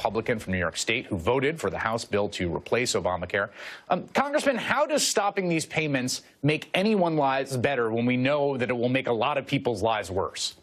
Republican from New York State who voted for the House bill to replace Obamacare. Congressman, how does stopping these payments make anyone's lives better when we know that it will make a lot of people's lives worse?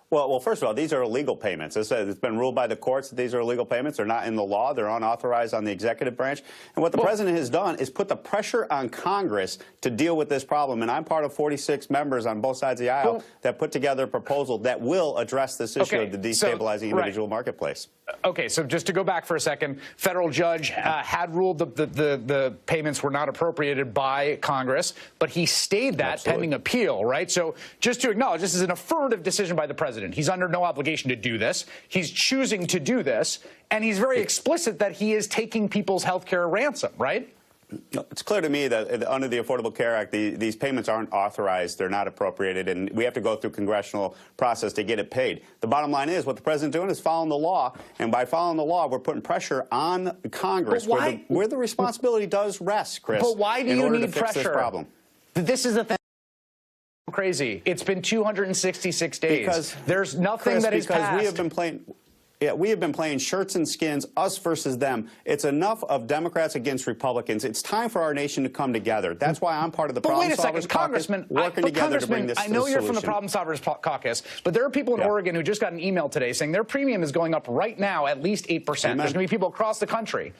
Well, first of all, these are illegal payments. It's been ruled by the courts that these are illegal payments. They're not in the law. They're unauthorized on the executive branch. And what the president has done is put the pressure on Congress to deal with this problem. And I'm part of 46 members on both sides of the aisle that put together a proposal that will address this issue of the destabilizing individual marketplace. Okay, so just to go back for a second, federal judge had ruled the payments were not appropriated by Congress, but he stayed that pending appeal, right? So just to acknowledge, this is an affirmative decision by the president. He's under no obligation to do this. He's choosing to do this, and he's very explicit that he is taking people's health care ransom, right? It's clear to me that under the Affordable Care Act, these payments aren't authorized, they're not appropriated, and we have to go through congressional process to get it paid. The bottom line is what the president's doing is following the law, and by following the law, we're putting pressure on Congress where the responsibility does rest, Chris. But why do you need pressure? This problem. This is the thing. Crazy. It's been 266 days. Because there's nothing that is passed. We have been playing. Yeah, we have been playing shirts and skins, us versus them. It's enough of Democrats against Republicans. It's time for our nation to come together. That's why I'm part of the Problem Solvers Caucus, working together to bring this to the solution. I know you're from the Problem Solvers Caucus, but there are people in Oregon who just got an email today saying their premium is going up right now at least 8%. There's going to be people across the country.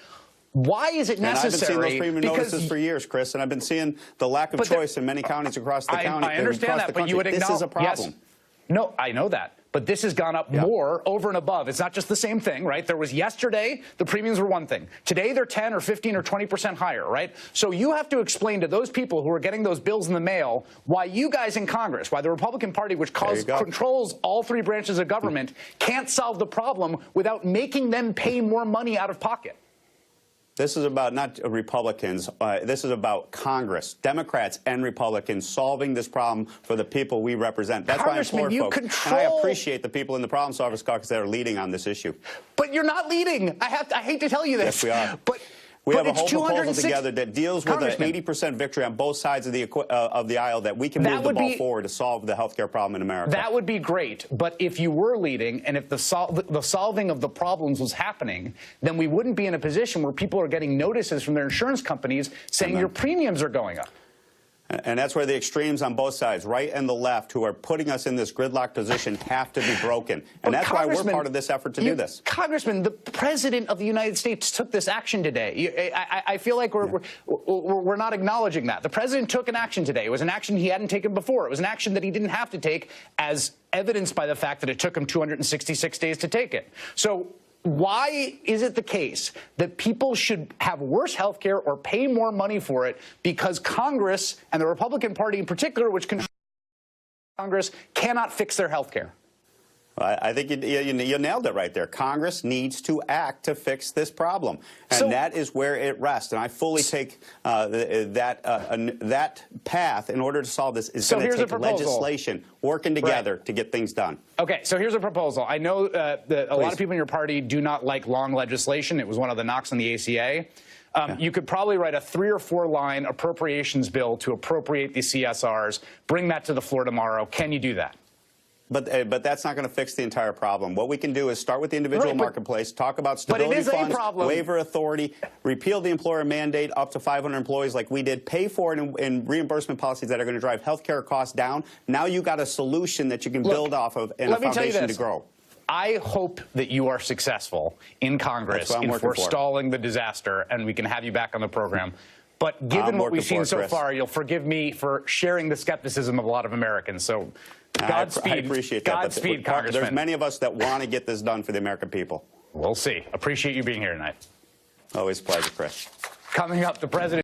Why is it necessary? And I've been seeing those premium notices for years, Chris, and I've been seeing the lack of choice in many counties across the county. I understand that, but you would acknowledge this is a problem. Yes. No, I know that. But this has gone up more over and above. It's not just the same thing, right? There was yesterday, the premiums were one thing. Today, they're 10 or 15 or 20% higher, right? So you have to explain to those people who are getting those bills in the mail why you guys in Congress, why the Republican Party, which controls all three branches of government, can't solve the problem without making them pay more money out of pocket. This is about not Republicans. This is about Congress, Democrats and Republicans solving this problem for the people we represent. That's why I implore folks. And I appreciate the people in the Problem Solvers Caucus that are leading on this issue. But you're not leading. I hate to tell you this. Yes, we are. We have a whole proposal together that deals with an 80% victory on both sides of the aisle that we can move the ball forward to solve the health care problem in America. That would be great. But if you were leading and if the solving of the problems was happening, then we wouldn't be in a position where people are getting notices from their insurance companies saying your premiums are going up. And that's where the extremes on both sides, right and the left, who are putting us in this gridlock position, have to be broken. And that's why we're part of this effort to do this. Congressman, the President of the United States took this action today. I feel like we're not acknowledging that. The President took an action today. It was an action he hadn't taken before. It was an action that he didn't have to take, as evidenced by the fact that it took him 266 days to take it. So why is it the case that people should have worse health care or pay more money for it because Congress, and the Republican Party in particular, which controls Congress, cannot fix their health care? I think you nailed it right there. Congress needs to act to fix this problem, and that is where it rests. And I fully take that path in order to solve this is going to take legislation working together to get things done. Okay, so here's a proposal. I know that a lot of people in your party do not like long legislation. It was one of the knocks on the ACA. You could probably write a 3 or 4 line appropriations bill to appropriate the CSRs, bring that to the floor tomorrow. Can you do that? But that's not going to fix the entire problem. What we can do is start with the individual marketplace, talk about stability funds, waiver authority, repeal the employer mandate up to 500 employees like we did, pay for it in reimbursement policies that are going to drive health care costs down. Now you've got a solution that you can build off of and a foundation to grow. I hope that you are successful in Congress in forestalling the disaster, and we can have you back on the program. But given what we've seen so far, you'll forgive me for sharing the skepticism of a lot of Americans. So Godspeed. I appreciate that. Godspeed, Congressman. There's many of us that want to get this done for the American people. We'll see. Appreciate you being here tonight. Always a pleasure, Chris. Coming up, the President